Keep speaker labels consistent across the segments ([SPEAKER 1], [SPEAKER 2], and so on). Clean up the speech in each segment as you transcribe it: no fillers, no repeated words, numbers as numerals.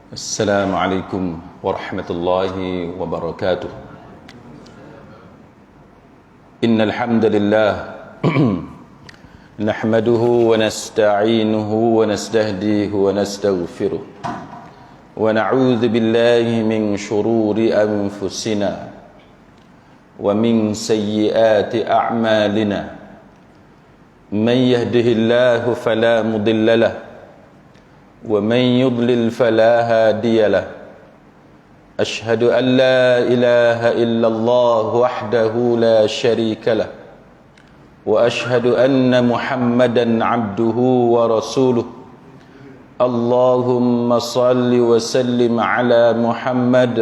[SPEAKER 1] السلام عليكم ورحمة الله وبركاته. إن الحمد لله نحمده ونستعينه ونستهديه ونستغفره ونعوذ بالله من شرور أنفسنا ومن سيئات أعمالنا. من يهده الله فلا مضل له ومن يضلل فلا هادي له. أشهد أن لا إله إلا الله وحده لا شريك له وأشهد أن محمدا عبده ورسوله. اللهم صل وسلم على محمد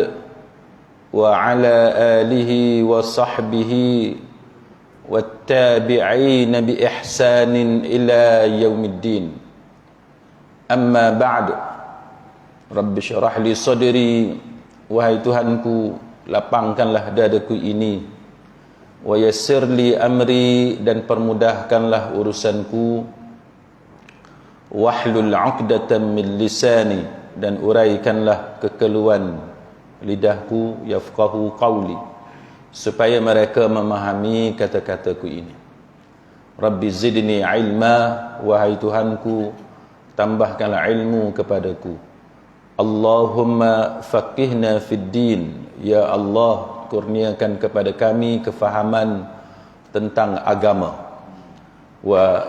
[SPEAKER 1] وعلى آله وصحبه والتابعين بإحسان إلى يوم الدين. Amma ba'd. Rabbi syarah li sadri. Wahai Tuhanku, lapangkanlah dadaku ini. Wa yassir li amri, dan permudahkanlah urusanku. Wahlul 'uqdatam min lisani, dan uraikanlah kekeluhan lidahku. Yafqahu qawli, supaya mereka memahami kata-kataku ini. Rabbi zidni ilma. Wahai Tuhanku, tambahkanlah ilmu kepadaku. Allahumma faqihna fid din. Ya Allah, kurniakan kepada kami kefahaman tentang agama. Wa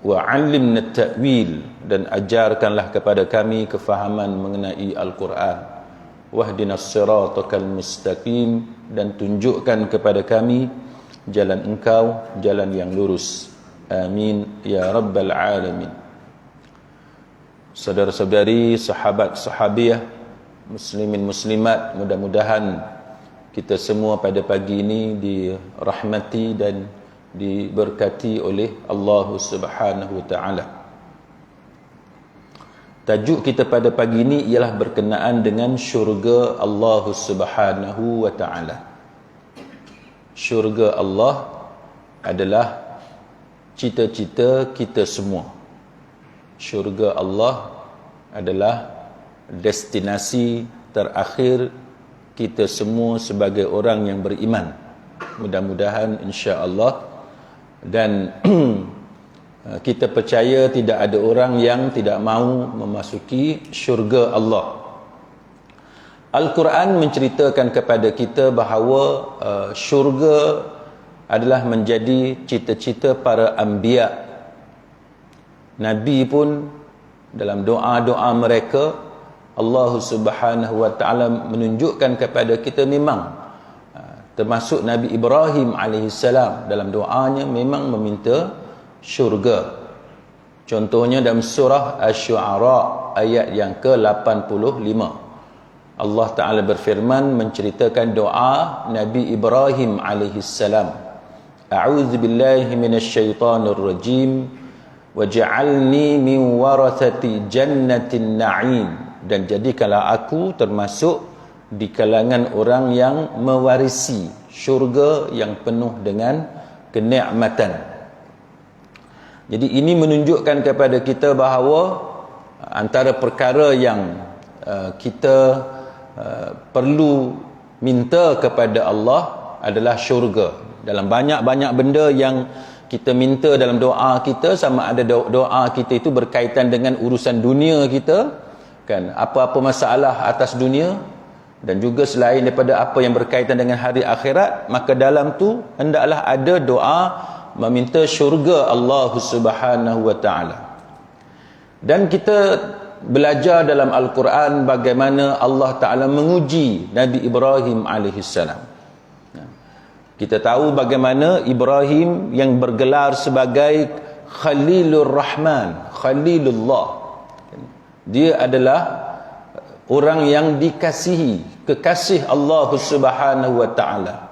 [SPEAKER 1] 'allimna ta'wil, dan ajarkanlah kepada kami kefahaman mengenai Al-Quran. Wahdinas siratal mustaqim, dan tunjukkan kepada kami jalan Engkau, jalan yang lurus. Amin ya rabbal alamin. Saudara-saudari, sahabat-sahabiah, muslimin muslimat, mudah-mudahan kita semua pada pagi ini dirahmati dan diberkati oleh Allah Subhanahu wa taala. Tajuk kita pada pagi ini ialah berkenaan dengan syurga Allah Subhanahu wa taala. Syurga Allah adalah cita-cita kita semua. Syurga Allah adalah destinasi terakhir kita semua sebagai orang yang beriman. Mudah-mudahan insya-Allah. Dan kita percaya tidak ada orang yang tidak mahu memasuki syurga Allah. Al-Quran menceritakan kepada kita bahawa syurga adalah menjadi cita-cita para anbiya. Nabi pun dalam doa-doa mereka, Allah Subhanahu wa taala menunjukkan kepada kita memang, termasuk Nabi Ibrahim alaihissalam dalam doanya memang meminta syurga. Contohnya dalam surah Asy-Syu'ara ayat yang ke-85. Allah Taala berfirman menceritakan doa Nabi Ibrahim alaihissalam. A'udzu billahi minasyaitonir rajim. Waj'alni min warathati jannatin na'im, dan jadikanlah aku termasuk di kalangan orang yang mewarisi syurga yang penuh dengan kenikmatan. Jadi ini menunjukkan kepada kita bahawa antara perkara yang kita perlu minta kepada Allah adalah syurga. Dalam banyak-banyak benda yang kita minta dalam doa kita, sama ada doa kita itu berkaitan dengan urusan dunia kita, kan, apa-apa masalah atas dunia, dan juga selain daripada apa yang berkaitan dengan hari akhirat, maka dalam tu hendaklah ada doa meminta syurga Allah Subhanahu wa taala. Dan kita belajar dalam Al-Quran bagaimana Allah Taala menguji Nabi Ibrahim alaihissalam. Kita tahu bagaimana Ibrahim yang bergelar sebagai Khalilur Rahman, Khalilullah, dia adalah orang yang dikasihi, kekasih Allah Subhanahu wa taala.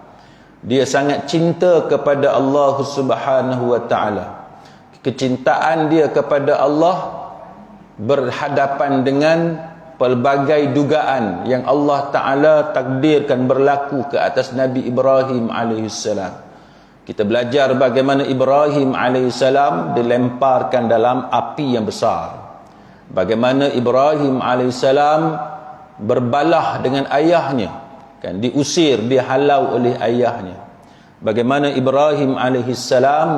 [SPEAKER 1] Dia sangat cinta kepada Allah Subhanahu wa taala. Kecintaan dia kepada Allah berhadapan dengan pelbagai dugaan yang Allah Ta'ala takdirkan berlaku ke atas Nabi Ibrahim alaihissalam. Kita belajar bagaimana Ibrahim alaihissalam dilemparkan dalam api yang besar. Bagaimana Ibrahim alaihissalam berbalah dengan ayahnya, kan, diusir, dihalau oleh ayahnya. Bagaimana Ibrahim alaihissalam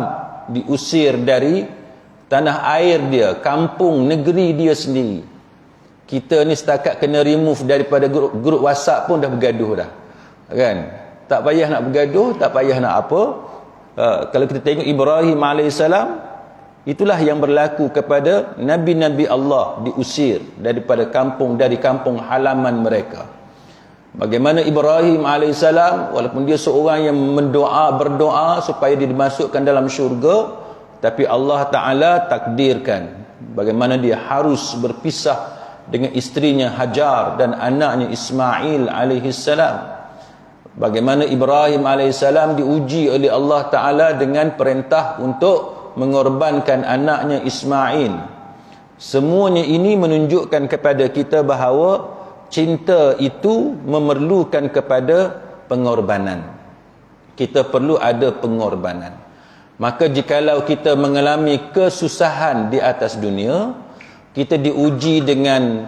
[SPEAKER 1] diusir dari tanah air dia, kampung negeri dia sendiri. Kita ni setakat kena remove daripada grup WhatsApp pun dah bergaduh dah, kan? Tak payah nak bergaduh, tak payah nak apa. Kalau kita tengok Ibrahim alaihissalam, itulah yang berlaku kepada nabi-nabi Allah, diusir daripada kampung, dari kampung halaman mereka. Bagaimana Ibrahim alaihissalam, walaupun dia seorang yang berdoa supaya dia dimasukkan dalam syurga, tapi Allah Ta'ala takdirkan bagaimana dia harus berpisah dengan isterinya Hajar dan anaknya Ismail alaihissalam. Bagaimana Ibrahim alaihissalam diuji oleh Allah Ta'ala dengan perintah untuk mengorbankan anaknya Ismail. Semuanya ini menunjukkan kepada kita bahawa cinta itu memerlukan kepada pengorbanan. Kita perlu ada pengorbanan. Maka jikalau kita mengalami kesusahan di atas dunia, kita diuji dengan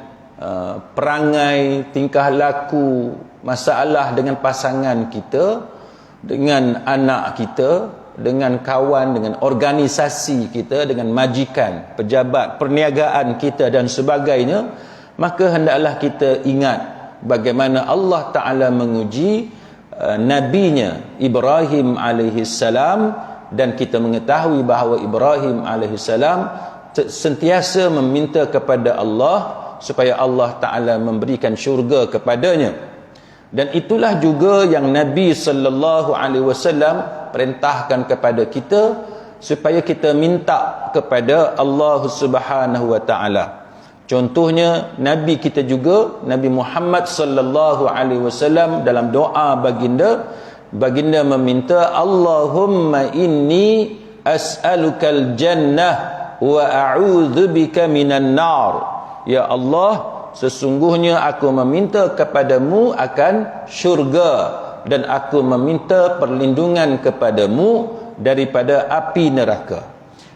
[SPEAKER 1] perangai, tingkah laku, masalah dengan pasangan kita, dengan anak kita, dengan kawan, dengan organisasi kita, dengan majikan, pejabat, perniagaan kita dan sebagainya, maka hendaklah kita ingat bagaimana Allah Ta'ala menguji nabinya Ibrahim alaihissalam, dan kita mengetahui bahawa Ibrahim alaihissalam sentiasa meminta kepada Allah supaya Allah Ta'ala memberikan syurga kepadanya. Dan itulah juga yang Nabi sallallahu alaihi wasallam perintahkan kepada kita, supaya kita minta kepada Allah Subhanahu wa Ta'ala. Contohnya Nabi kita juga, Nabi Muhammad sallallahu alaihi wasallam, dalam doa baginda meminta, Allahumma inni as'alukal jannah wa a'udzubika minan nar. Ya Allah, sesungguhnya aku meminta kepadamu akan syurga, dan aku meminta perlindungan kepadamu daripada api neraka.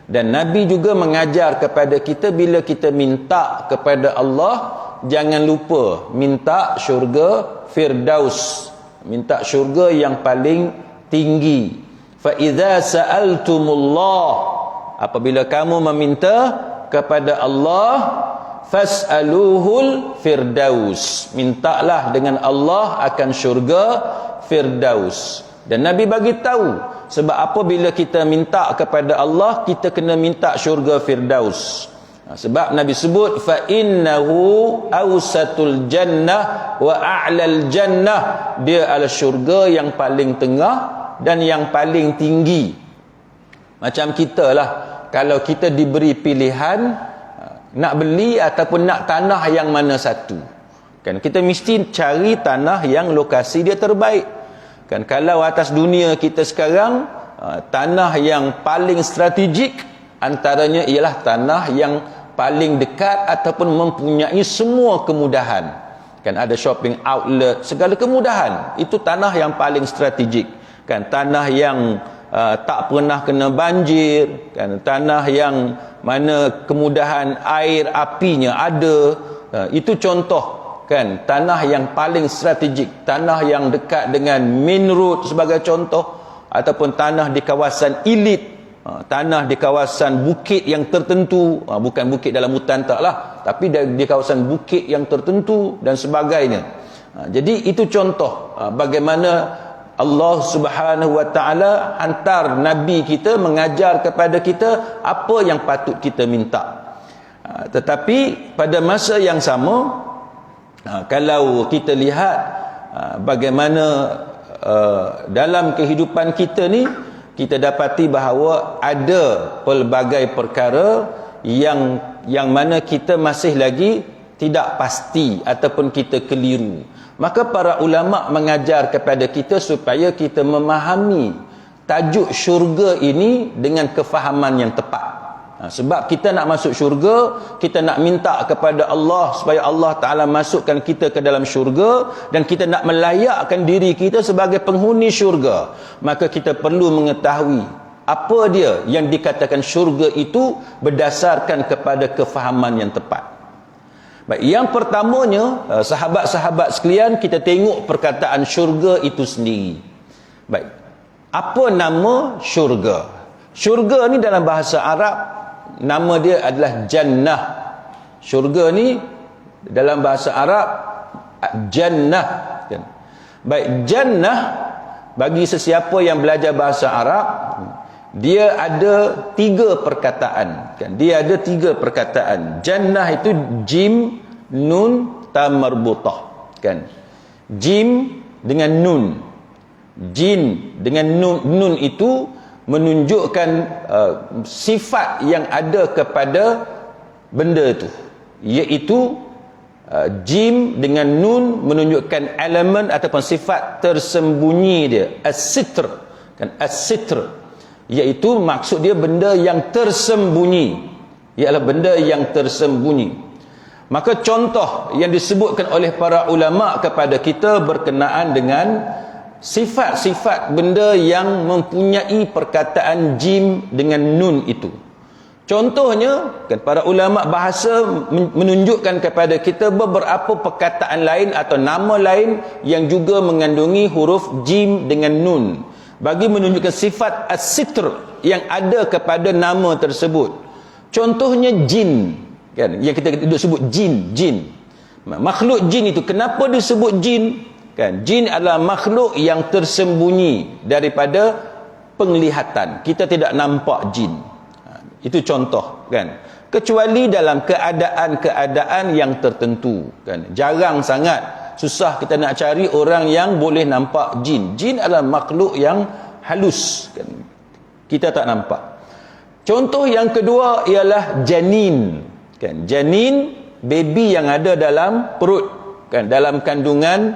[SPEAKER 1] Dan Nabi juga mengajar kepada kita, bila kita minta kepada Allah, jangan lupa minta syurga Firdaus, minta syurga yang paling tinggi. Fa idza sa'altumullah, apabila kamu meminta kepada Allah, fas'aluhul firdaus, mintalah dengan Allah akan syurga Firdaus. Dan Nabi bagi tahu sebab apa bila kita minta kepada Allah, kita kena minta syurga Firdaus. Sebab Nabi sebut fa innahu awsatul jannah wa a'lal jannah, dia adalah syurga yang paling tengah dan yang paling tinggi. Macam kita lah, kalau kita diberi pilihan nak beli ataupun nak tanah yang mana satu, kan, kita mesti cari tanah yang lokasi dia terbaik, kan. Kalau atas dunia kita sekarang, tanah yang paling strategik antaranya ialah tanah yang paling dekat ataupun mempunyai semua kemudahan, kan, ada shopping outlet, segala kemudahan. Itu tanah yang paling strategik, kan. Tanah yang tak pernah kena banjir, kan, tanah yang mana kemudahan air apinya ada. Itu contoh, kan, tanah yang paling strategik, tanah yang dekat dengan main road sebagai contoh, ataupun tanah di kawasan elit, tanah di kawasan bukit yang tertentu, bukan bukit dalam hutan tak lah, tapi di kawasan bukit yang tertentu dan sebagainya. Jadi itu contoh bagaimana Allah Subhanahu wa Ta'ala hantar Nabi kita mengajar kepada kita apa yang patut kita minta. Tetapi pada masa yang sama, kalau kita lihat bagaimana dalam kehidupan kita ni, kita dapati bahawa ada pelbagai perkara yang mana kita masih lagi tidak pasti ataupun kita keliru. Maka para ulama mengajar kepada kita supaya kita memahami tajuk syurga ini dengan kefahaman yang tepat. Sebab kita nak masuk syurga, kita nak minta kepada Allah supaya Allah Ta'ala masukkan kita ke dalam syurga, dan kita nak melayakkan diri kita sebagai penghuni syurga, maka kita perlu mengetahui apa dia yang dikatakan syurga itu berdasarkan kepada kefahaman yang tepat. Baik, yang pertamanya, sahabat-sahabat sekalian, kita tengok perkataan syurga itu sendiri. Baik, apa nama syurga? Syurga ni dalam bahasa Arab, nama dia adalah jannah. Syurga ni dalam bahasa Arab jannah. Baik, jannah bagi sesiapa yang belajar bahasa Arab, dia ada 3 perkataan. Dia ada 3 perkataan. Jannah itu jim, nun, ta marbutah. Jim dengan nun. Jin dengan nun itu menunjukkan sifat yang ada kepada benda itu, iaitu jim dengan nun menunjukkan elemen ataupun sifat tersembunyi dia, as-sitr. As-sitr iaitu maksud dia benda yang tersembunyi, ialah benda yang tersembunyi. Maka contoh yang disebutkan oleh para ulama kepada kita berkenaan dengan sifat-sifat benda yang mempunyai perkataan jim dengan nun itu. Contohnya, para ulama bahasa menunjukkan kepada kita beberapa perkataan lain atau nama lain yang juga mengandungi huruf jim dengan nun, bagi menunjukkan sifat as-sitr yang ada kepada nama tersebut. Contohnya jin, yang kita sebut jin. Makhluk jin itu, kenapa disebut jin? Jin adalah makhluk yang tersembunyi daripada penglihatan. Kita tidak nampak jin. Itu contoh, kecuali dalam keadaan-keadaan yang tertentu, jarang sangat, susah kita nak cari orang yang boleh nampak jin. Jin adalah makhluk yang halus, kita tak nampak. Contoh yang kedua ialah janin. Janin, baby yang ada dalam perut, dalam kandungan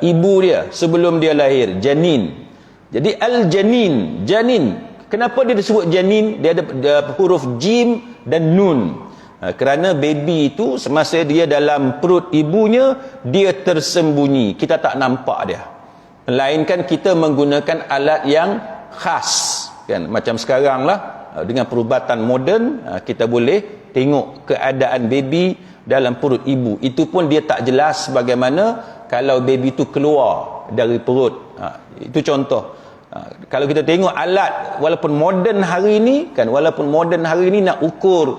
[SPEAKER 1] ibu dia sebelum dia lahir, janin. Jadi al-janin, janin. Kenapa dia disebut janin? Dia ada huruf jim dan nun. Kerana baby itu semasa dia dalam perut ibunya, dia tersembunyi, kita tak nampak dia. Melainkan kita menggunakan alat yang khas, macam sekarang lah, dengan perubatan moden, kita boleh tengok keadaan baby dalam perut ibu. Itu pun dia tak jelas bagaimana kalau baby itu keluar dari perut. Itu contoh. Kalau kita tengok alat, walaupun moden hari ini, nak ukur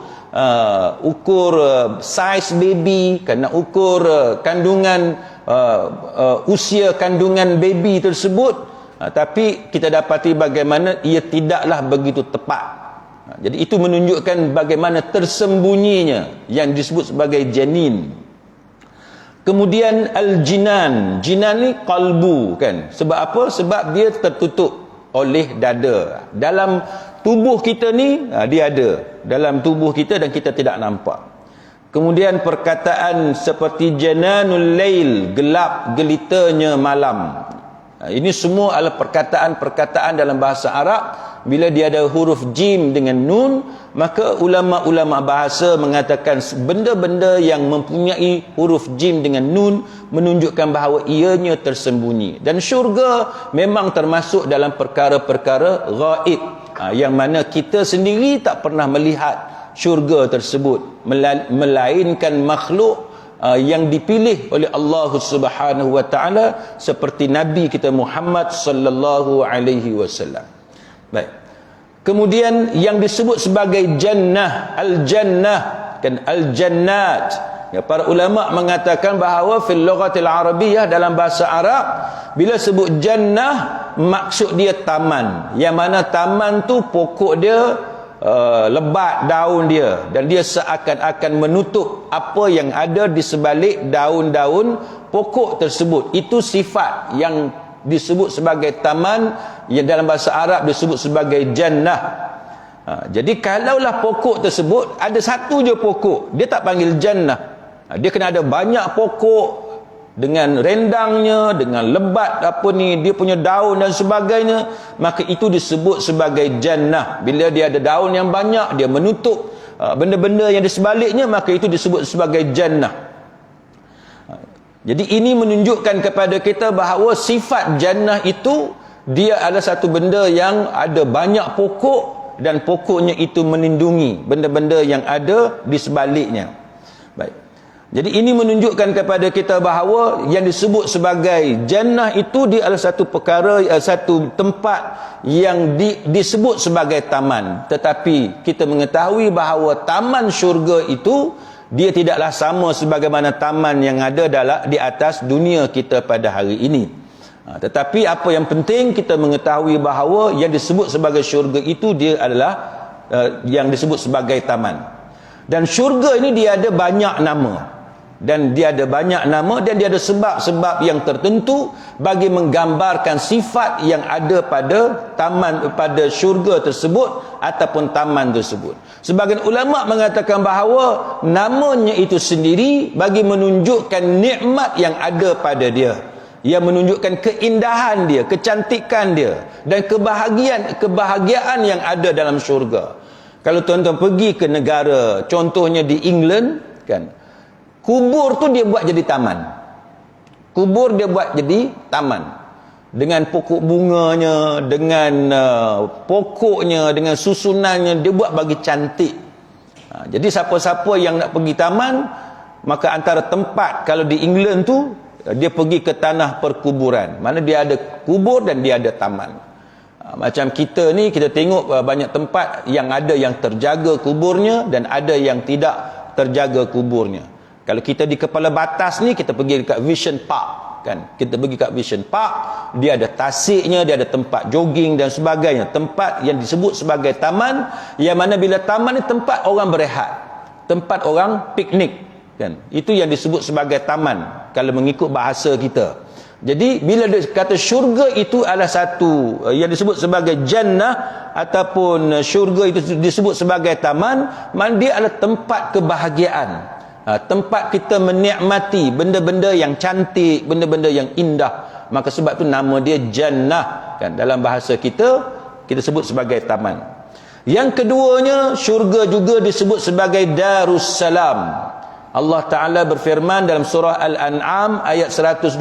[SPEAKER 1] size baby, nak ukur kandungan, usia kandungan baby tersebut, tapi kita dapati bagaimana ia tidaklah begitu tepat. Jadi itu menunjukkan bagaimana tersembunyinya yang disebut sebagai janin. Kemudian al-jinan. Jinan ni qalbu, sebab apa? Sebab dia tertutup oleh dada. Dalam tubuh kita ni, dia ada dalam tubuh kita dan kita tidak nampak. Kemudian perkataan seperti jananul lail, gelap gelitanya malam. Ini semua adalah perkataan-perkataan dalam bahasa Arab. Bila dia ada huruf jim dengan nun, maka ulama-ulama bahasa mengatakan benda-benda yang mempunyai huruf jim dengan nun menunjukkan bahawa ianya tersembunyi. Dan syurga memang termasuk dalam perkara-perkara ghaib, yang mana kita sendiri tak pernah melihat syurga tersebut, melainkan makhluk yang dipilih oleh Allah Subhanahu wa taala seperti Nabi kita Muhammad sallallahu alaihi wasallam. Baik. Kemudian yang disebut sebagai jannah, al-jannah, al-jannat. Para ulama mengatakan bahawa fil lughatil arabiyyah, dalam bahasa Arab, bila sebut jannah maksud dia taman. Yang mana taman tu pokok dia lebat daun dia, dan dia seakan-akan menutup apa yang ada di sebalik daun-daun pokok tersebut. Itu sifat yang disebut sebagai taman, yang dalam bahasa Arab disebut sebagai jannah. Jadi kalaulah pokok tersebut ada satu je pokok, dia tak panggil jannah. Dia kena ada banyak pokok dengan rendangnya, dengan lebat dia punya daun dan sebagainya, maka itu disebut sebagai jannah. Bila dia ada daun yang banyak, dia menutup benda-benda yang di sebaliknya, maka itu disebut sebagai jannah. Jadi ini menunjukkan kepada kita bahawa sifat jannah itu, dia adalah satu benda yang ada banyak pokok, dan pokoknya itu melindungi benda-benda yang ada di sebaliknya. Baik. Jadi ini menunjukkan kepada kita bahawa yang disebut sebagai jannah itu dia adalah satu perkara, satu tempat yang disebut sebagai taman. Tetapi kita mengetahui bahawa taman syurga itu dia tidaklah sama sebagaimana taman yang ada di atas dunia kita pada hari ini. Tetapi apa yang penting kita mengetahui bahawa yang disebut sebagai syurga itu dia adalah yang disebut sebagai taman. Dan syurga ini dia ada banyak nama. Dan dia ada banyak nama dan dia ada sebab-sebab yang tertentu bagi menggambarkan sifat yang ada pada taman, pada syurga tersebut ataupun taman tersebut. Sebagian ulama mengatakan bahawa namanya itu sendiri bagi menunjukkan nikmat yang ada pada dia, yang menunjukkan keindahan dia, kecantikan dia dan kebahagiaan yang ada dalam syurga. Kalau tuan-tuan pergi ke negara, contohnya di England kan, kubur tu dia buat jadi taman. Kubur dia buat jadi taman. Dengan pokok bunganya, dengan pokoknya, dengan susunannya, dia buat bagi cantik. Jadi siapa-siapa yang nak pergi taman, maka antara tempat, kalau di England tu, dia pergi ke tanah perkuburan. Mana dia ada kubur dan dia ada taman. Macam kita ni, kita tengok banyak tempat yang ada yang terjaga kuburnya dan ada yang tidak terjaga kuburnya. Kalau kita di Kepala Batas ni, kita pergi dekat Vision Park kan. Kita pergi kat Vision Park, dia ada tasiknya, dia ada tempat jogging dan sebagainya. Tempat yang disebut sebagai taman, yang mana bila taman ni tempat orang berehat, tempat orang piknik kan. Itu yang disebut sebagai taman kalau mengikut bahasa kita. Jadi bila dia kata syurga itu adalah satu yang disebut sebagai jannah ataupun syurga itu disebut sebagai taman, maka dia adalah tempat kebahagiaan. Tempat kita menikmati benda-benda yang cantik, benda-benda yang indah. Maka sebab tu nama dia jannah kan. Dalam bahasa kita sebut sebagai taman. Yang keduanya, syurga juga disebut sebagai Darussalam. Allah Ta'ala berfirman dalam surah Al-An'am ayat 127,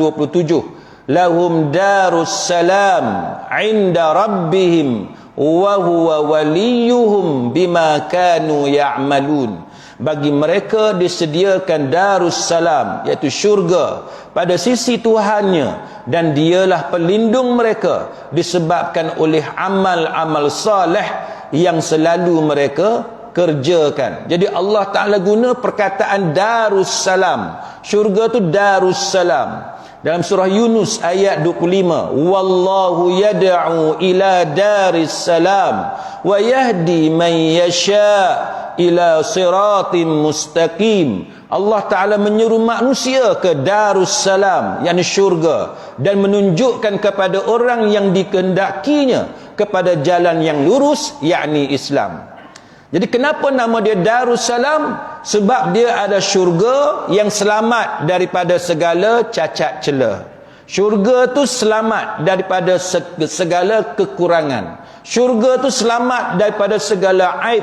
[SPEAKER 1] lahum darussalam inda rabbihim wa huwa waliyuhum bima kanu ya'malun. Bagi mereka disediakan Darussalam, iaitu syurga pada sisi Tuhannya, dan dialah pelindung mereka disebabkan oleh amal-amal saleh yang selalu mereka kerjakan. Jadi Allah Ta'ala guna perkataan Darussalam. Syurga tu Darussalam. Dalam surah Yunus ayat 25, wallahu yad'u ila darissalam wa yahdi man yasha' ila siratim mustaqim. Allah Ta'ala menyeru manusia ke Darussalam, yakni syurga, dan menunjukkan kepada orang yang dikehendakinya kepada jalan yang lurus, yakni Islam. Jadi kenapa nama dia Darussalam? Sebab dia ada syurga yang selamat daripada segala cacat celah. Syurga tu selamat daripada segala kekurangan. Syurga tu selamat daripada segala aib.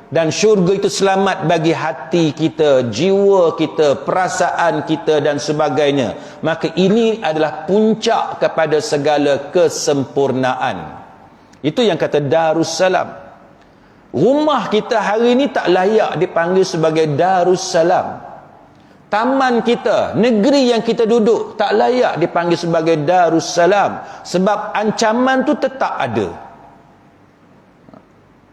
[SPEAKER 1] Dan syurga itu selamat bagi hati kita, jiwa kita, perasaan kita dan sebagainya. Maka ini adalah puncak kepada segala kesempurnaan. Itu yang kata Darussalam. Rumah kita hari ini tak layak dipanggil sebagai Darussalam. Taman kita, negeri yang kita duduk tak layak dipanggil sebagai Darussalam. Sebab ancaman tu tetap ada.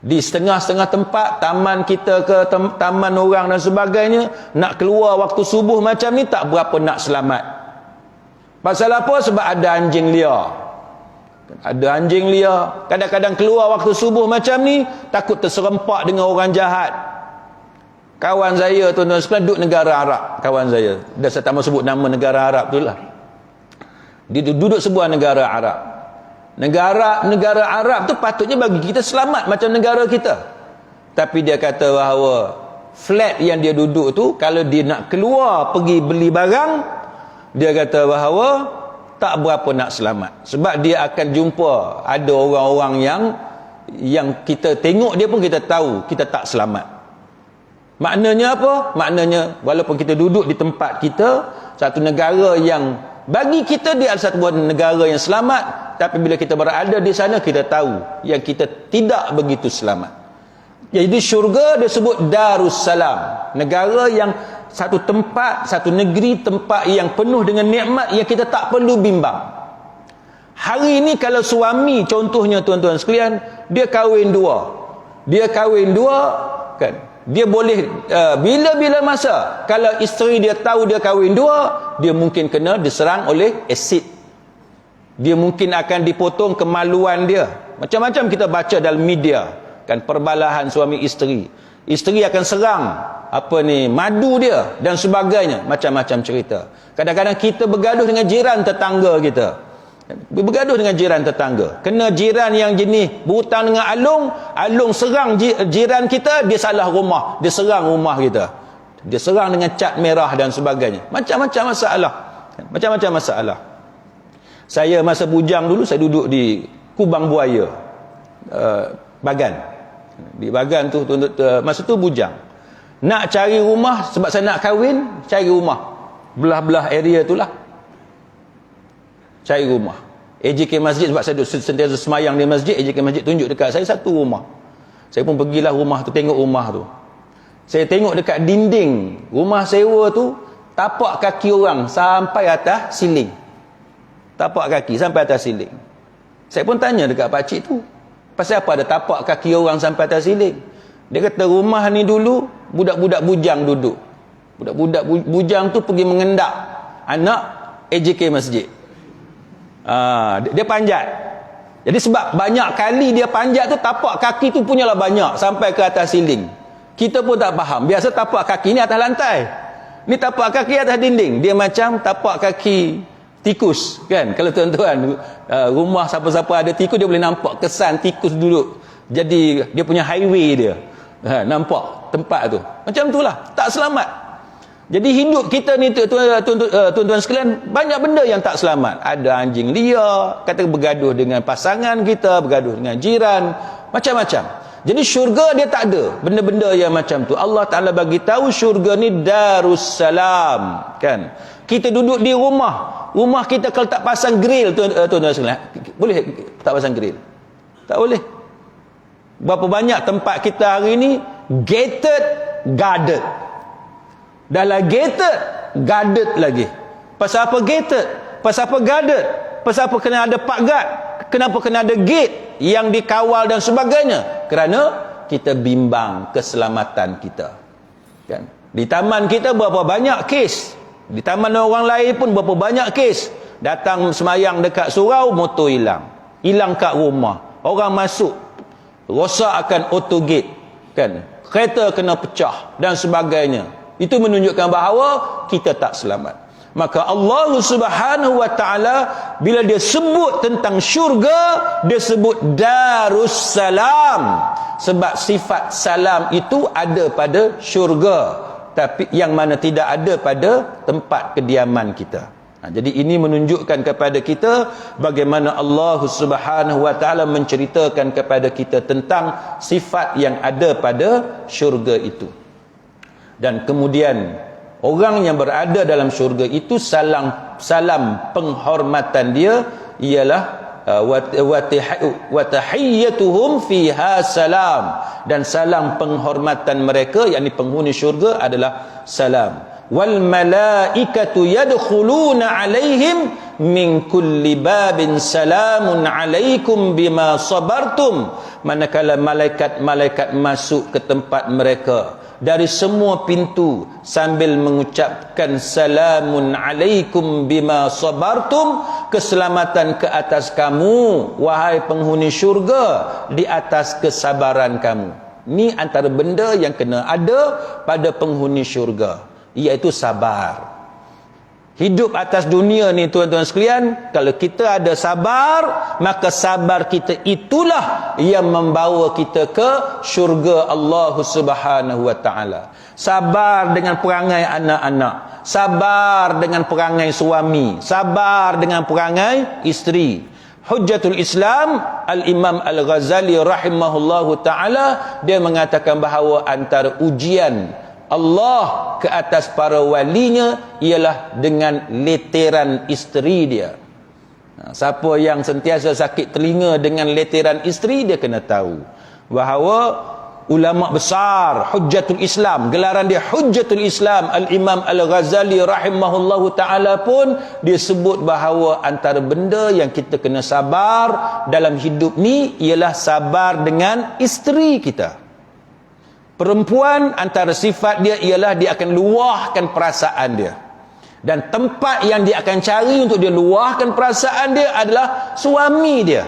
[SPEAKER 1] Di setengah-setengah tempat, taman kita ke taman orang dan sebagainya, nak keluar waktu subuh macam ni tak berapa nak selamat. Pasal apa? Sebab ada anjing liar. Ada anjing liar. Kadang-kadang keluar waktu subuh macam ni, takut terserempak dengan orang jahat. Kawan saya tuan-tuan sekalian duduk negara Arab. Kawan saya, dah saya tak mahu sebut nama negara Arab tu lah. Dia duduk sebuah negara Arab. Negara Arab tu patutnya bagi kita selamat macam negara kita. Tapi dia kata bahawa flat yang dia duduk tu, kalau dia nak keluar pergi beli barang, dia kata bahawa tak berapa nak selamat. Sebab dia akan jumpa ada orang-orang yang kita tengok dia pun kita tahu kita tak selamat. Maknanya apa? Maknanya walaupun kita duduk di tempat kita, satu negara yang bagi kita dia adalah satu negara yang selamat, tapi bila kita berada di sana kita tahu yang kita tidak begitu selamat. Jadi syurga disebut Darussalam, negara yang satu tempat, satu negeri, tempat yang penuh dengan nikmat yang kita tak perlu bimbang. Hari ini kalau suami, contohnya tuan-tuan sekalian, dia kahwin dua, kan, dia boleh bila-bila masa, kalau isteri dia tahu dia kahwin dua, dia mungkin kena diserang oleh asid, dia mungkin akan dipotong kemaluan dia. Macam-macam kita baca dalam media, kan, perbalahan suami isteri. Isteri akan serang madu dia dan sebagainya, macam-macam cerita. Kadang-kadang kita bergaduh dengan jiran tetangga kita, kena jiran yang jenis berhutang dengan alung serang jiran kita, dia salah rumah, dia serang rumah kita, dia serang dengan cat merah dan sebagainya. Macam-macam masalah. Saya masa bujang dulu, saya duduk di Kubang Buaya, Bagan. Di Bagan tu, masa tu bujang, nak cari rumah sebab saya nak kahwin, cari rumah belah-belah area tu lah, cari rumah. AJK Masjid, sebab saya sentiasa semayang di masjid, AJK Masjid tunjuk dekat saya satu rumah. Saya pun pergilah rumah tu, tengok rumah tu. Saya tengok dekat dinding rumah sewa tu, tapak kaki orang sampai atas siling. Saya pun tanya dekat pakcik tu, pasal apa ada tapak kaki orang sampai atas siling? Dia kata rumah ni dulu budak-budak bujang duduk. Budak-budak bujang tu pergi mengendak anak AJK Masjid. Dia panjat. Jadi sebab banyak kali dia panjat tu, tapak kaki tu punyalah banyak sampai ke atas siling. Kita pun tak faham. Biasa tapak kaki ni atas lantai, ni tapak kaki atas dinding. Dia macam tapak kaki tikus, kan? Kalau tuan-tuan rumah siapa-siapa ada tikus, dia boleh nampak kesan tikus duduk. Jadi dia punya highway dia, nampak tempat tu. Macam itulah, tak selamat. Jadi hidup kita ni tuan-tuan sekalian, banyak benda yang tak selamat. Ada anjing liar, kata bergaduh dengan pasangan kita, bergaduh dengan jiran, macam-macam. Jadi syurga dia tak ada benda-benda yang macam tu. Allah Ta'ala bagi tahu syurga ni Darussalam, kan? Kita duduk di rumah kita kalau tak pasang grill, tuan-tuan sekalian, boleh tak pasang grill? Tak boleh. Berapa banyak tempat kita hari ni gated, guarded. Dah lah gated, guarded lagi. Pasal apa gated? Pasal apa guarded? Pasal apa kena ada pagar? Kenapa kena ada gate yang dikawal dan sebagainya? Kerana kita bimbang keselamatan kita, kan? Di taman kita berapa banyak kes, di taman orang lain pun berapa banyak kes. Datang semayang dekat surau, motor hilang kat rumah, orang masuk, rosakkan auto gate, kan? Kereta kena pecah dan sebagainya. Itu menunjukkan bahawa kita tak selamat. Maka Allah Subhanahu wa ta'ala bila dia sebut tentang syurga, dia sebut Darussalam, sebab sifat salam itu ada pada syurga, tapi yang mana tidak ada pada tempat kediaman kita. Jadi ini menunjukkan kepada kita bagaimana Allah Subhanahu wa ta'ala menceritakan kepada kita tentang sifat yang ada pada syurga itu. Dan kemudian orang yang berada dalam syurga itu, salam penghormatan dia ialah wa tahiyyatuhum fiha salam, dan salam penghormatan mereka, yakni penghuni syurga, adalah salam. Wal malaikatu yadkhuluna alaihim min kulli babin salamun alaikum bima sabartum. Manakala malaikat-malaikat masuk ke tempat mereka dari semua pintu sambil mengucapkan salamun alaikum bima sabartum, keselamatan ke atas kamu wahai penghuni syurga di atas kesabaran kamu. Ini antara benda yang kena ada pada penghuni syurga, iaitu sabar. Hidup atas dunia ni tuan-tuan sekalian, kalau kita ada sabar, maka sabar kita itulah yang membawa kita ke syurga Allah Subhanahu wa ta'ala. Sabar dengan perangai anak-anak, sabar dengan perangai suami, sabar dengan perangai isteri. Hujjatul Islam Al-Imam Al-Ghazali rahimahullahu ta'ala, dia mengatakan bahawa antara ujian Allah ke atas para walinya ialah dengan leteran isteri dia. Siapa yang sentiasa sakit telinga dengan leteran isteri, dia kena tahu bahawa ulama besar Hujjatul Islam, gelaran dia Hujjatul Islam, Al-Imam Al-Ghazali rahimahullahu ta'ala pun dia sebut bahawa antara benda yang kita kena sabar dalam hidup ni ialah sabar dengan isteri kita. Perempuan antara sifat dia ialah dia akan luahkan perasaan dia, dan tempat yang dia akan cari untuk dia luahkan perasaan dia adalah suami dia.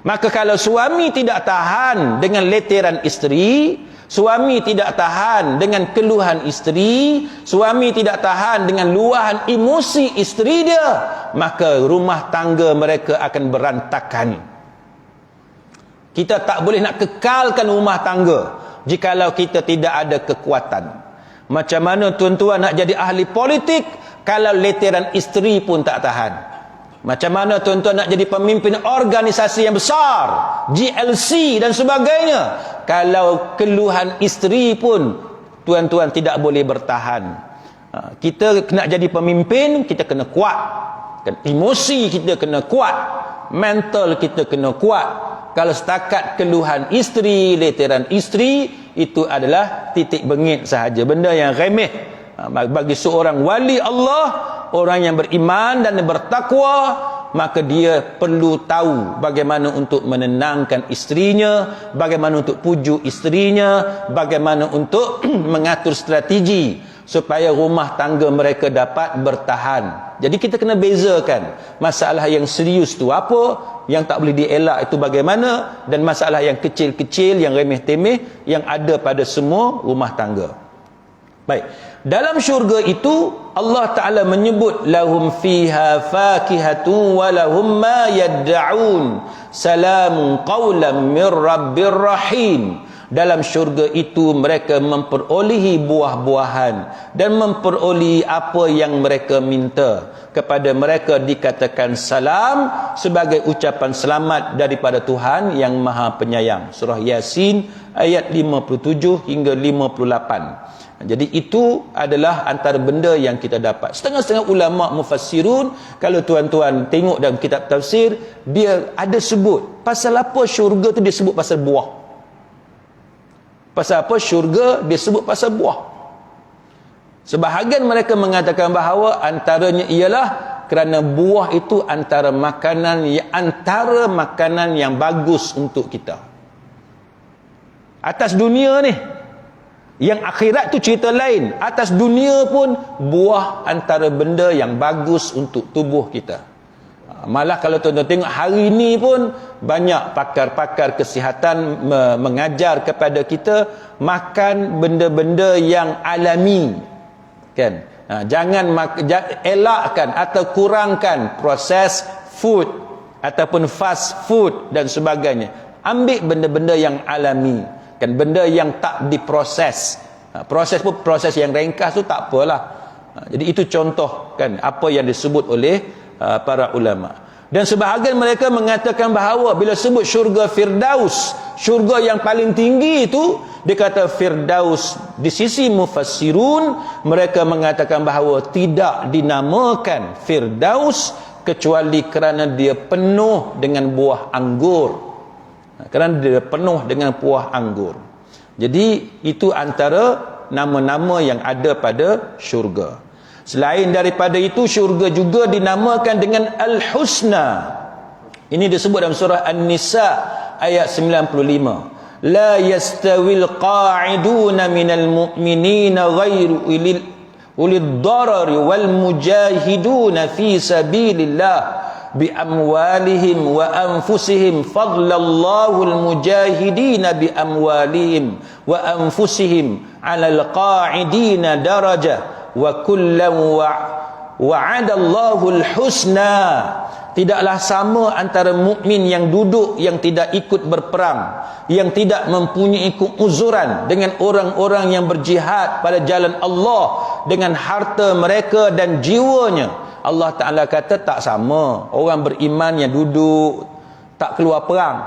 [SPEAKER 1] Maka kalau suami tidak tahan dengan leteran isteri, suami tidak tahan dengan keluhan isteri, suami tidak tahan dengan luahan emosi isteri dia, maka rumah tangga mereka akan berantakan. Kita tak boleh nak kekalkan rumah tangga jikalau kita tidak ada kekuatan. Macam mana tuan-tuan nak jadi ahli politik kalau leteran isteri pun tak tahan? Macam mana tuan-tuan nak jadi pemimpin organisasi yang besar, GLC dan sebagainya, kalau keluhan isteri pun tuan-tuan tidak boleh bertahan? Kita nak jadi pemimpin, kita kena kuat. Emosi kita kena kuat, mental kita kena kuat. Kalau setakat keluhan isteri, leteran isteri, itu adalah titik bengit sahaja, benda yang remeh. Bagi seorang wali Allah, orang yang beriman dan bertakwa, maka dia perlu tahu bagaimana untuk menenangkan isterinya, bagaimana untuk pujuk isterinya, bagaimana untuk mengatur strategi supaya rumah tangga mereka dapat bertahan. Jadi kita kena bezakan masalah yang serius tu apa, yang tak boleh dielak itu bagaimana, dan masalah yang kecil-kecil, yang remeh-temeh, yang ada pada semua rumah tangga. Baik, dalam syurga itu Allah Ta'ala menyebut lahum fiha fakihatu wa lahum ma yadda'un salamun qawlan min rabbir rahim. Dalam syurga itu mereka memperolehi buah-buahan dan memperolehi apa yang mereka minta. Kepada mereka dikatakan salam sebagai ucapan selamat daripada Tuhan yang Maha Penyayang. Surah Yasin ayat 57 hingga 58. Jadi itu adalah antara benda yang kita dapat. Setengah-setengah ulama mufassirun, kalau tuan-tuan tengok dalam kitab tafsir, dia ada sebut pasal apa syurga tu dia sebut pasal buah. Pasal apa syurga dia sebut pasal buah. Sebahagian mereka mengatakan bahawa antaranya ialah kerana buah itu antara makanan yang bagus untuk kita. Atas dunia ni, yang akhirat tu cerita lain. Atas dunia pun buah antara benda yang bagus untuk tubuh kita. Malah kalau tuan-tuan tengok hari ni pun banyak pakar-pakar kesihatan mengajar kepada kita makan benda-benda yang alami, kan? Jangan elakkan atau kurangkan proses food ataupun fast food dan sebagainya. Ambil benda-benda yang alami, kan, benda yang tak diproses. Proses pun proses yang ringkas tu tak apalah. Jadi itu contoh, kan, apa yang disebut oleh para ulama. Dan sebahagian mereka mengatakan bahawa bila sebut syurga Firdaus, syurga yang paling tinggi itu, dia kata Firdaus, di sisi mufassirun mereka mengatakan bahawa tidak dinamakan Firdaus kecuali kerana dia penuh dengan buah anggur. Kerana dia penuh dengan buah anggur. Jadi itu antara nama-nama yang ada pada syurga. Selain daripada itu, syurga juga dinamakan dengan Al-Husna. Ini disebut dalam surah An-Nisa ayat 95. La yastawil qa'iduna minal mu'minina ghairu ulil darari wal mujahiduna fi sabilillah bi amwalihim wa anfusihim fadlallahu al mujahidina bi amwalihim wa anfusihim 'alal qa'idina darajah wa kullam wa'adallahu al-husna. Tidaklah sama antara mukmin yang duduk yang tidak ikut berperang, yang tidak mempunyai keuzuran, dengan orang-orang yang berjihad pada jalan Allah dengan harta mereka dan jiwanya. Allah Ta'ala kata tak sama orang beriman yang duduk tak keluar perang,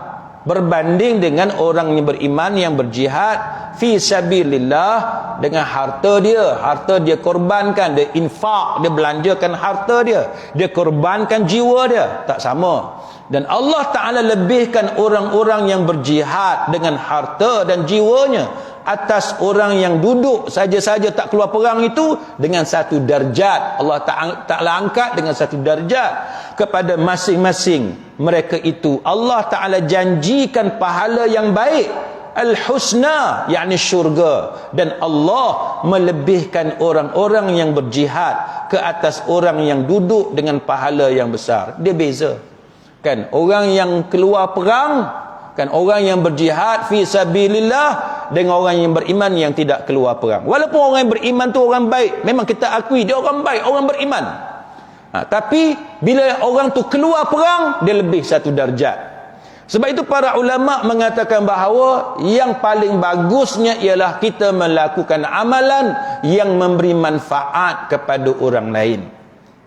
[SPEAKER 1] berbanding dengan orang yang beriman yang berjihad fi sabilillah dengan harta dia korbankan, dia infak, dia belanjakan harta dia korbankan jiwa dia, tak sama. Dan Allah Ta'ala lebihkan orang-orang yang berjihad dengan harta dan jiwanya atas orang yang duduk saja-saja tak keluar perang itu dengan satu darjat. Allah Ta'ala angkat dengan satu darjat kepada masing-masing mereka itu. Allah Ta'ala janjikan pahala yang baik, al-husna, yakni syurga. Dan Allah melebihkan orang-orang yang berjihad ke atas orang yang duduk dengan pahala yang besar. Dia beza kan, orang yang keluar perang kan, orang yang berjihad fi sabilillah dengan orang yang beriman yang tidak keluar perang. Walaupun orang yang beriman tu orang baik, memang kita akui dia orang baik, orang beriman, tapi bila orang tu keluar perang, dia lebih satu darjat. Sebab itu para ulama mengatakan bahawa yang paling bagusnya ialah kita melakukan amalan yang memberi manfaat kepada orang lain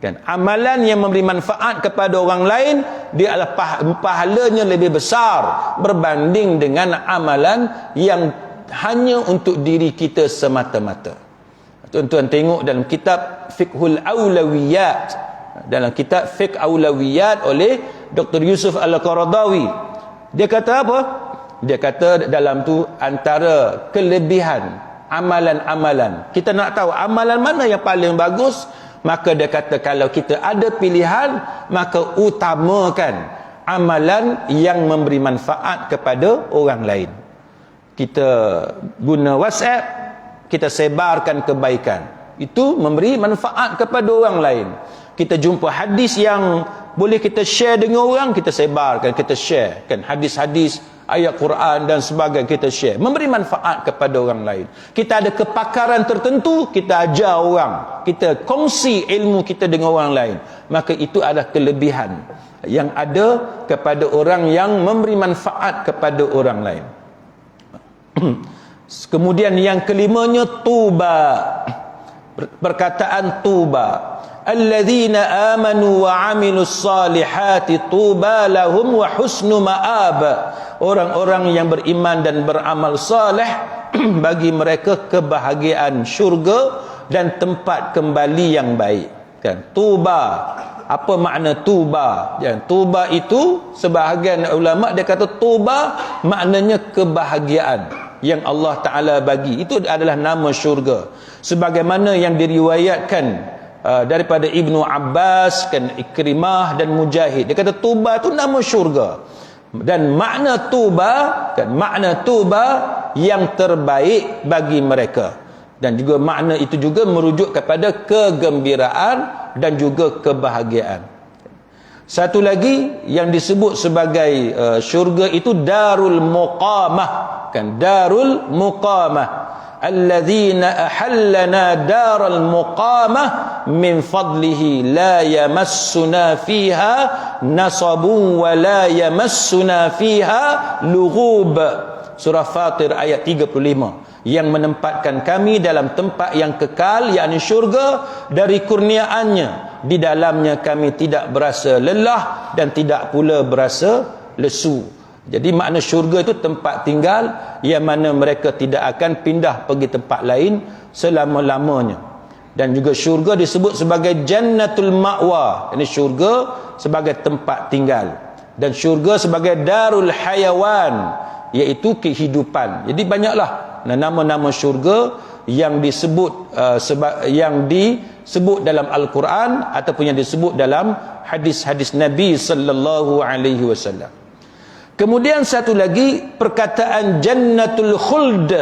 [SPEAKER 1] kan. Amalan yang memberi manfaat kepada orang lain, dia adalah pahalanya lebih besar berbanding dengan amalan yang hanya untuk diri kita semata-mata. Tuan-tuan tengok dalam kitab Fiqhul Awlawiyat, dalam kitab Fiqh Awlawiyat oleh Dr. Yusuf Al-Qaradawi, dia kata apa? Dia kata dalam tu antara kelebihan amalan-amalan, kita nak tahu amalan mana yang paling bagus, maka dia kata kalau kita ada pilihan, maka utamakan amalan yang memberi manfaat kepada orang lain. Kita guna WhatsApp, kita sebarkan kebaikan, itu memberi manfaat kepada orang lain. Kita jumpa hadis yang boleh kita share dengan orang, kita sebarkan, kita share kan, hadis-hadis, ayat Quran dan sebagainya, kita share, memberi manfaat kepada orang lain. Kita ada kepakaran tertentu, kita ajar orang, kita kongsi ilmu kita dengan orang lain, maka itu adalah kelebihan yang ada kepada orang yang memberi manfaat kepada orang lain. Kemudian yang kelimanya tuba, perkataan tuba, alladzina amanu wa amilus salihati tuba lahum wa husnu ma'ab, orang-orang yang beriman dan beramal saleh bagi mereka kebahagiaan syurga dan tempat kembali yang baik kan. Tuba, apa makna tuba? Tuba itu sebahagian ulama dia kata tuba maknanya kebahagiaan yang Allah Ta'ala bagi, itu adalah nama syurga, sebagaimana yang diriwayatkan daripada Ibnu Abbas kan, Ikrimah dan Mujahid. Dia kata tuba itu nama syurga, dan makna tuba kan, makna tuba yang terbaik bagi mereka, dan juga makna itu juga merujuk kepada kegembiraan dan juga kebahagiaan. Satu lagi yang disebut sebagai syurga itu darul muqamah kan, darul muqamah, alladzina ahallana daral muqamah min fadlihi la yamassuna fiha nasabun wa la yamassuna fiha lughub. Surah Fatir ayat 35, yang menempatkan kami dalam tempat yang kekal, yakni syurga, dari kurniaannya, di dalamnya kami tidak berasa lelah dan tidak pula berasa lesu. Jadi makna syurga itu tempat tinggal yang mana mereka tidak akan pindah pergi tempat lain selama-lamanya. Dan juga syurga disebut sebagai jannatul ma'wa, ini syurga sebagai tempat tinggal, dan syurga sebagai darul hayawan, iaitu kehidupan. Jadi banyaklah nama-nama syurga yang disebut yang disebut dalam Al-Quran ataupun yang disebut dalam hadis-hadis Nabi sallallahu alaihi wasallam. Kemudian satu lagi perkataan jannatul khuld,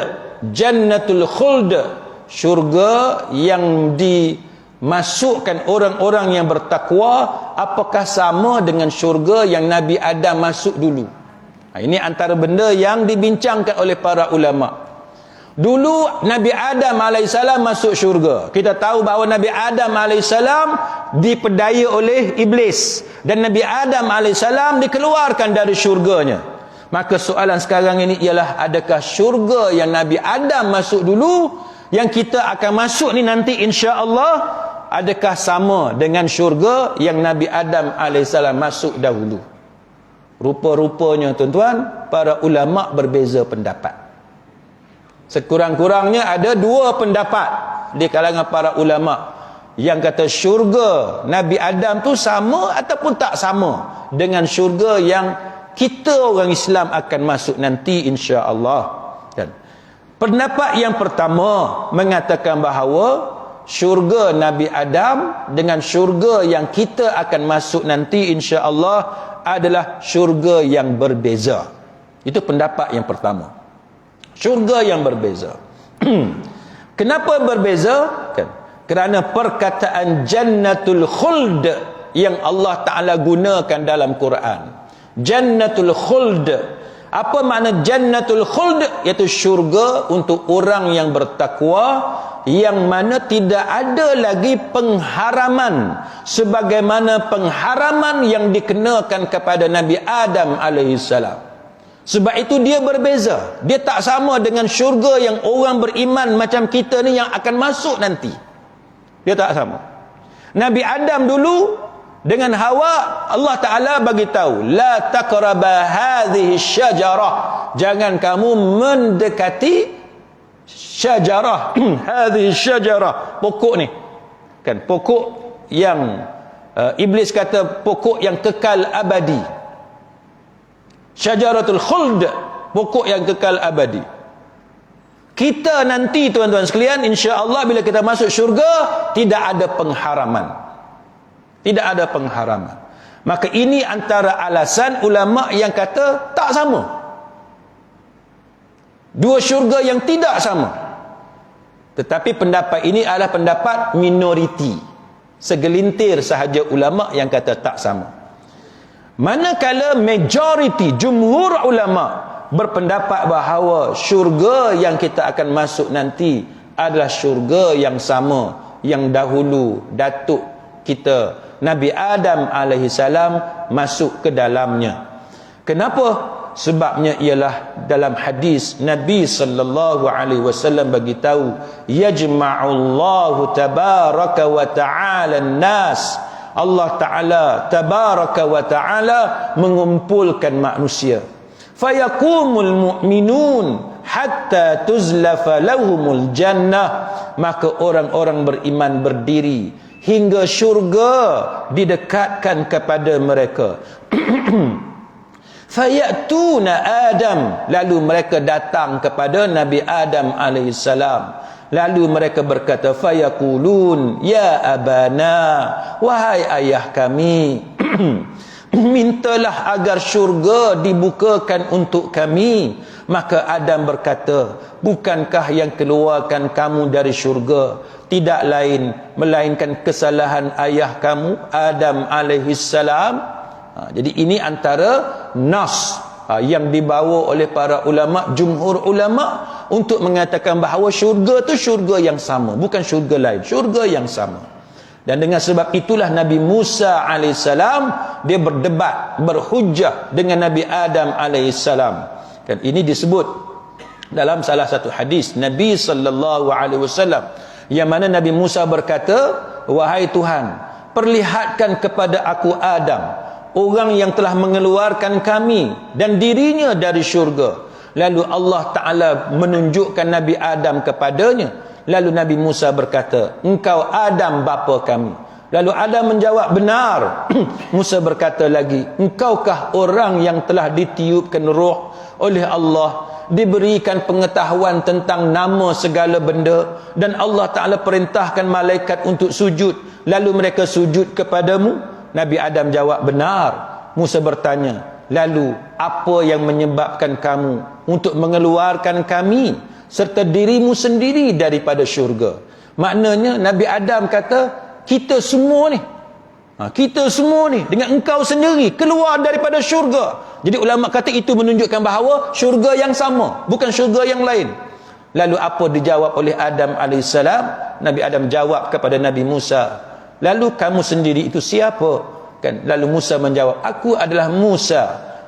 [SPEAKER 1] jannatul khuld, syurga yang dimasukkan orang-orang yang bertakwa. Apakah sama dengan syurga yang Nabi Adam masuk dulu? Ini antara benda yang dibincangkan oleh para ulama. Dulu Nabi Adam AS masuk syurga. Kita tahu bahawa Nabi Adam AS dipedaya oleh iblis, dan Nabi Adam AS dikeluarkan dari syurganya. Maka soalan sekarang ini ialah, adakah syurga yang Nabi Adam masuk dulu, yang kita akan masuk ni nanti insya-Allah, adakah sama dengan syurga yang Nabi Adam AS masuk dahulu? Rupa-rupanya tuan-tuan, para ulama berbeza pendapat. Sekurang-kurangnya ada dua pendapat di kalangan para ulama yang kata syurga Nabi Adam tu sama ataupun tak sama dengan syurga yang kita orang Islam akan masuk nanti, insya-Allah. Dan pendapat yang pertama mengatakan bahawa syurga Nabi Adam dengan syurga yang kita akan masuk nanti, insya-Allah, adalah syurga yang berbeza. Itu pendapat yang pertama. Syurga yang berbeza. Kenapa berbeza? Kerana perkataan jannatul khuld yang Allah Ta'ala gunakan dalam Quran. Jannatul khuld. Apa makna jannatul khuld? Iaitu syurga untuk orang yang bertakwa, yang mana tidak ada lagi pengharaman sebagaimana pengharaman yang dikenakan kepada Nabi Adam alaihissalam. Sebab itu dia berbeza. Dia tak sama dengan syurga yang orang beriman macam kita ni yang akan masuk nanti. Dia tak sama. Nabi Adam dulu dengan Hawa, Allah Ta'ala bagi tahu, la taqraba hadhihi syajarah, jangan kamu mendekati syajarah hadhihi syajarah, pokok ni kan, pokok yang iblis kata pokok yang kekal abadi, syajaratul khuld, pokok yang kekal abadi. Kita nanti tuan-tuan sekalian, insya-Allah bila kita masuk syurga, tidak ada pengharaman, tidak ada pengharaman. Maka ini antara alasan ulama yang kata tak sama, dua syurga yang tidak sama. Tetapi pendapat ini adalah pendapat minoriti, segelintir sahaja ulama yang kata tak sama. Manakala majoriti, jumhur ulama berpendapat bahawa syurga yang kita akan masuk nanti adalah syurga yang sama yang dahulu datuk kita Nabi Adam alaihissalam masuk ke dalamnya. Kenapa? Sebabnya ialah dalam hadis Nabi sallallahu alaihi wasallam bagi tahu, yajma'ullahu tabaraka wa ta'ala an-nas, Allah Ta'ala tabaraka wa ta'ala mengumpulkan manusia, fayaqumul mu'minun hatta tuzlafa lahumul jannah, maka orang-orang beriman berdiri hingga syurga didekatkan kepada mereka. Fayatuna Adam, lalu mereka datang kepada Nabi Adam alaihissalam. Lalu mereka berkata, fayaqulun ya abana, wahai ayah kami, mintalah agar syurga dibukakan untuk kami. Maka Adam berkata, bukankah yang keluarkan kamu dari syurga tidak lain melainkan kesalahan ayah kamu Adam alaihissalam? Jadi ini antara nas yang dibawa oleh para ulama, jumhur ulama, untuk mengatakan bahawa syurga tu syurga yang sama, bukan syurga lain, syurga yang sama. Dan dengan sebab itulah Nabi Musa alaihissalam dia berdebat, berhujjah dengan Nabi Adam alaihissalam. Dan ini disebut dalam salah satu hadis Nabi sallallahu alaihi wasallam, yang mana Nabi Musa berkata, wahai Tuhan, perlihatkan kepada aku Adam, orang yang telah mengeluarkan kami dan dirinya dari syurga. Lalu Allah Ta'ala menunjukkan Nabi Adam kepadanya. Lalu Nabi Musa berkata, engkau Adam bapa kami. Lalu Adam menjawab, benar. Musa berkata lagi, engkaukah orang yang telah ditiupkan roh oleh Allah, diberikan pengetahuan tentang nama segala benda, dan Allah Ta'ala perintahkan malaikat untuk sujud, lalu mereka sujud kepadamu? Nabi Adam jawab, benar. Musa bertanya, lalu apa yang menyebabkan kamu untuk mengeluarkan kami serta dirimu sendiri daripada syurga? Maknanya Nabi Adam kata, kita semua ni, kita semua ni dengan engkau sendiri keluar daripada syurga. Jadi ulama kata itu menunjukkan bahawa syurga yang sama, bukan syurga yang lain. Lalu apa dijawab oleh Adam alaihissalam? Nabi Adam jawab kepada Nabi Musa, lalu kamu sendiri itu siapa? Kan? Lalu Musa menjawab, aku adalah Musa.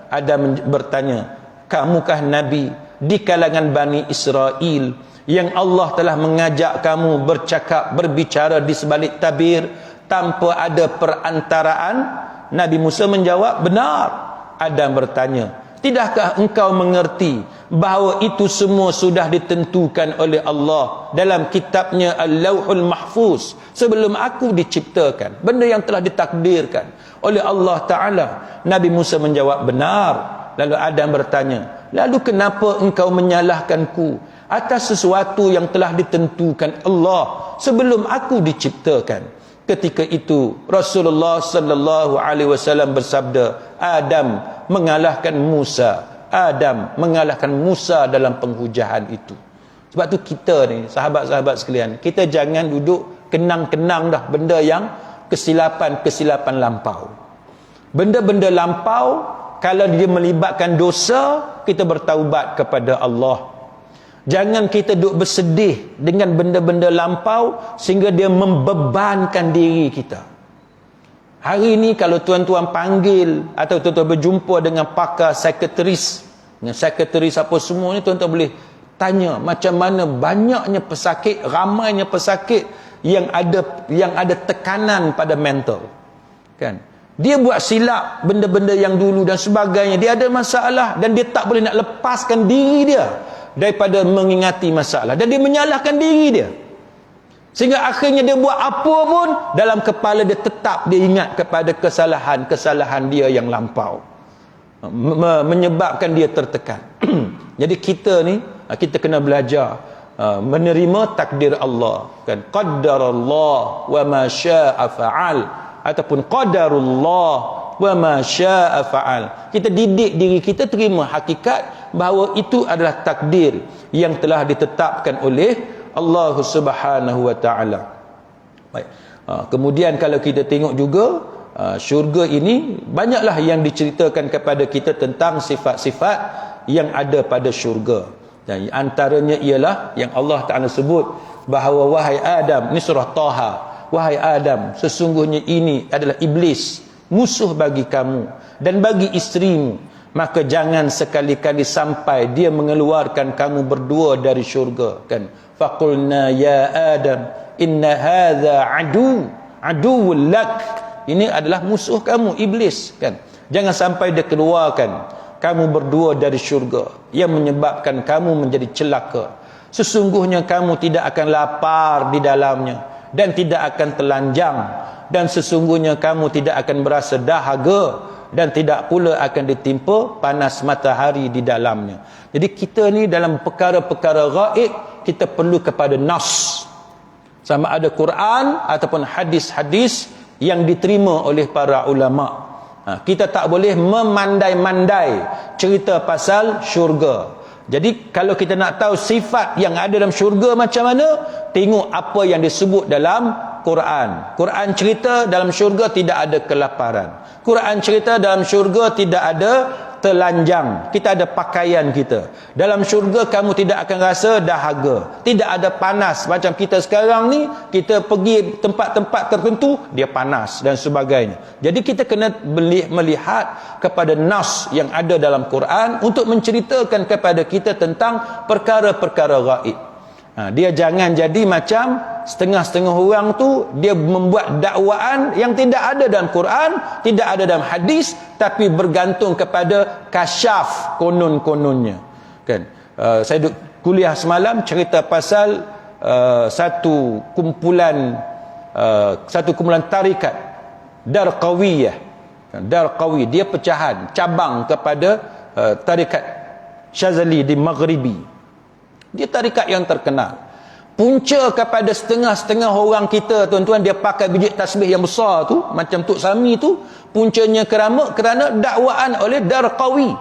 [SPEAKER 1] Adam bertanya, kamukah Nabi di kalangan Bani Israel yang Allah telah mengajak kamu bercakap, berbicara di sebalik tabir tanpa ada perantaraan? Nabi Musa menjawab, benar. Adam bertanya, tidakkah engkau mengerti bahawa itu semua sudah ditentukan oleh Allah dalam kitabnya Al-Lauhul Mahfuz sebelum aku diciptakan, benda yang telah ditakdirkan oleh Allah Ta'ala? Nabi Musa menjawab, benar. Lalu Adam bertanya, lalu kenapa engkau menyalahkanku atas sesuatu yang telah ditentukan Allah sebelum aku diciptakan? Ketika itu Rasulullah sallallahu alaihi wasallam bersabda, Adam mengalahkan Musa. Adam mengalahkan Musa dalam penghujahan itu. Sebab tu kita ni, sahabat-sahabat sekalian, kita jangan duduk kenang-kenang dah benda yang kesilapan-kesilapan lampau. Benda-benda lampau, kalau dia melibatkan dosa, kita bertaubat kepada Allah. Jangan kita duduk bersedih dengan benda-benda lampau sehingga dia membebankan diri kita. Hari ini kalau tuan-tuan panggil atau tuan-tuan berjumpa dengan pakar psikiatris, dengan psikiatris apa semua ni, tuan-tuan boleh tanya macam mana banyaknya pesakit, ramainya pesakit yang ada tekanan pada mental. Kan? Dia buat silap benda-benda yang dulu dan sebagainya, dia ada masalah dan dia tak boleh nak lepaskan diri dia daripada mengingati masalah, dan dia menyalahkan diri dia, sehingga akhirnya dia buat apa pun dalam kepala dia tetap dia ingat kepada kesalahan dia yang lampau, menyebabkan dia tertekan. Jadi kita ni, kita kena belajar menerima takdir Allah, kan? Qaddarallah wa ma syaa fa'al, ataupun qadarullah wa ma syaa fa'al. Kita didik diri kita terima hakikat bahawa itu adalah takdir yang telah ditetapkan oleh Allah Subhanahu wa taala. Baik. Kemudian kalau kita tengok juga syurga ini, banyaklah yang diceritakan kepada kita tentang sifat-sifat yang ada pada syurga. Dan antaranya ialah yang Allah Taala sebut bahawa wahai Adam, ini surah Taha, wahai Adam, sesungguhnya ini adalah iblis, musuh bagi kamu dan bagi isterimu, maka jangan sekali-kali sampai dia mengeluarkan kamu berdua dari syurga. Kan? Faqulna ya Adam inna hadza aduwwul lak, ini adalah musuh kamu, iblis. Kan? Jangan sampai dia keluarkan kamu berdua dari syurga yang menyebabkan kamu menjadi celaka. Sesungguhnya kamu tidak akan lapar di dalamnya dan tidak akan telanjang, dan sesungguhnya kamu tidak akan berasa dahaga dan tidak pula akan ditimpa panas matahari di dalamnya. Jadi kita ni dalam perkara-perkara gaib, kita perlu kepada nas, sama ada Quran ataupun hadis-hadis yang diterima oleh para ulama. Kita tak boleh memandai-mandai cerita pasal syurga. Jadi kalau kita nak tahu sifat yang ada dalam syurga macam mana, tengok apa yang disebut dalam Quran. Quran cerita dalam syurga tidak ada kelaparan. Quran cerita dalam syurga tidak ada telanjang. Kita ada pakaian kita. Dalam syurga kamu tidak akan rasa dahaga. Tidak ada panas. Macam kita sekarang ni, kita pergi tempat-tempat tertentu, dia panas dan sebagainya. Jadi kita kena melihat kepada nas yang ada dalam Quran untuk menceritakan kepada kita tentang perkara-perkara gaib. Dia jangan jadi macam setengah-setengah orang tu, dia membuat dakwaan yang tidak ada dalam Quran, tidak ada dalam hadis, tapi bergantung kepada kasyaf konon-kononnya. Kan? Saya duduk kuliah semalam cerita pasal satu kumpulan tarikat Darqawiyah. Darqawi, dia pecahan, cabang kepada tarikat Syazali di Maghribi. Dia tarikat yang terkenal. Punca kepada setengah-setengah orang kita, tuan-tuan, dia pakai biji tasbih yang besar tu, macam Tok Sami tu, puncanya kerana dakwaan oleh Darqawi.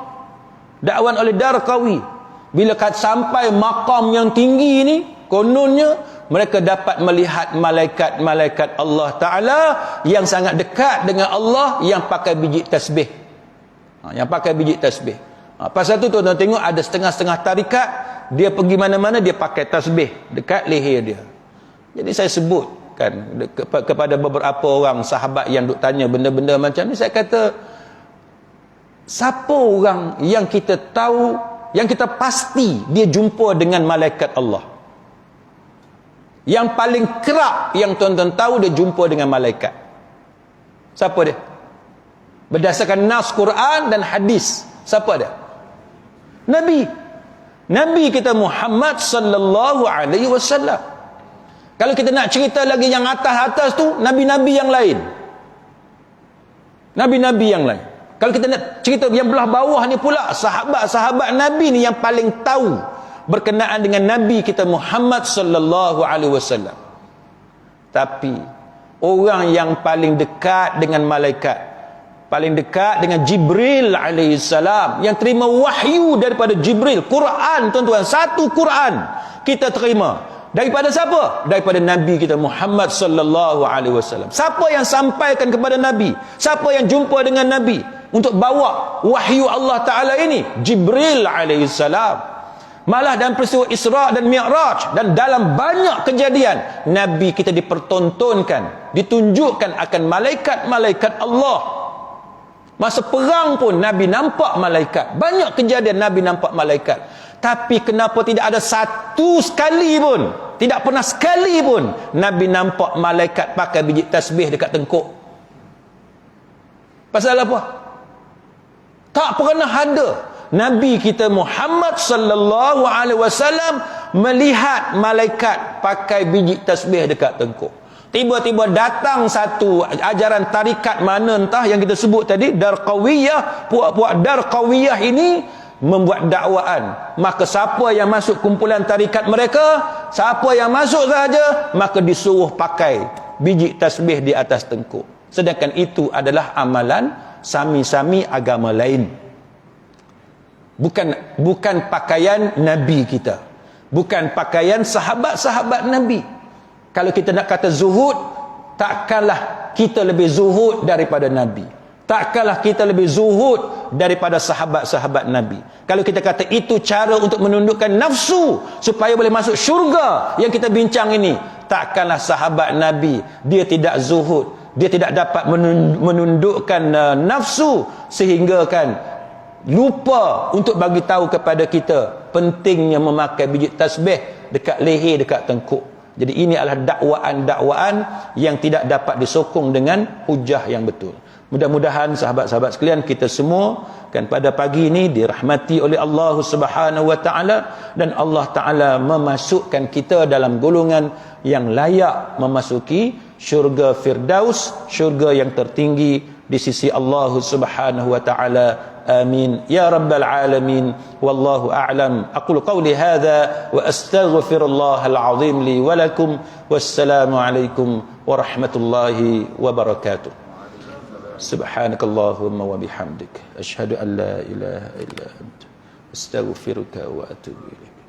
[SPEAKER 1] Dakwaan oleh Darqawi. Bila sampai maqam yang tinggi ni, kononnya mereka dapat melihat malaikat-malaikat Allah Ta'ala yang sangat dekat dengan Allah, yang pakai biji tasbih. Yang pakai biji tasbih. Pasal tu tuan-tuan tengok ada setengah-setengah tarikat, dia pergi mana-mana dia pakai tasbih dekat leher dia. Jadi saya sebut kan kepada beberapa orang sahabat yang duk tanya benda-benda macam ni, saya kata, siapa orang yang kita tahu, yang kita pasti dia jumpa dengan malaikat Allah? Yang paling kerap yang tuan-tuan tahu dia jumpa dengan malaikat, siapa dia? berdasarkan nas Quran dan hadis. Siapa dia? Nabi kita Muhammad sallallahu alaihi wasallam. Kalau kita nak cerita lagi yang atas-atas tu, nabi-nabi yang lain. Nabi-nabi yang lain. Kalau kita nak cerita yang belah bawah ni pula, sahabat-sahabat Nabi ni yang paling tahu berkenaan dengan Nabi kita Muhammad sallallahu alaihi wasallam. Tapi orang yang paling dekat dengan malaikat, paling dekat dengan Jibril alaihissalam, yang terima wahyu daripada Jibril, Quran, tuan-tuan, satu Quran kita terima daripada siapa? Daripada Nabi kita Muhammad sallallahu alaihi wasallam. Siapa yang sampaikan kepada Nabi? Siapa yang jumpa dengan Nabi untuk bawa wahyu Allah Taala ini? Jibril alaihissalam. Malah dalam peristiwa Isra dan Mi'raj dan dalam banyak kejadian, Nabi kita dipertontonkan, ditunjukkan akan malaikat-malaikat Allah. Masa perang pun Nabi nampak malaikat. Banyak kejadian Nabi nampak malaikat. Tapi kenapa tidak ada satu sekali pun, tidak pernah sekali pun Nabi nampak malaikat pakai biji tasbih dekat tengkuk? Pasal apa? Tak pernah ada Nabi kita Muhammad sallallahu alaihi wasallam melihat malaikat pakai biji tasbih dekat tengkuk. Tiba-tiba datang satu ajaran tarikat mana entah yang kita sebut tadi, Darqawiyah. Puak-puak Darqawiyah ini membuat dakwaan. Maka siapa yang masuk kumpulan tarikat mereka, siapa yang masuk sahaja, maka disuruh pakai biji tasbih di atas tengkuk. Sedangkan itu adalah amalan sami-sami agama lain. Bukan pakaian Nabi kita, bukan pakaian sahabat-sahabat Nabi. Kalau kita nak kata zuhud, takkanlah kita lebih zuhud daripada Nabi. Takkanlah kita lebih zuhud daripada sahabat-sahabat Nabi. Kalau kita kata itu cara untuk menundukkan nafsu supaya boleh masuk syurga yang kita bincang ini, takkanlah sahabat Nabi, dia tidak zuhud, dia tidak dapat menundukkan nafsu sehingga kan lupa untuk bagi tahu kepada kita pentingnya memakai biji tasbih dekat leher, dekat tengkuk. Jadi ini adalah dakwaan-dakwaan yang tidak dapat disokong dengan hujah yang betul. Mudah-mudahan sahabat-sahabat sekalian, kita semua kan pada pagi ini dirahmati oleh Allah Subhanahu wa taala, dan Allah taala memasukkan kita dalam golongan yang layak memasuki syurga Firdaus, syurga yang tertinggi di sisi Allah Subhanahu wa taala. آمين يا رب العالمين والله أعلم. أقول قولي هذا وأستغفر الله العظيم لي ولكم والسلام عليكم ورحمة الله وبركاته. سبحانك اللهم وبحمدك أشهد أن لا إله إلا أنت أستغفرك وأتوب إليك.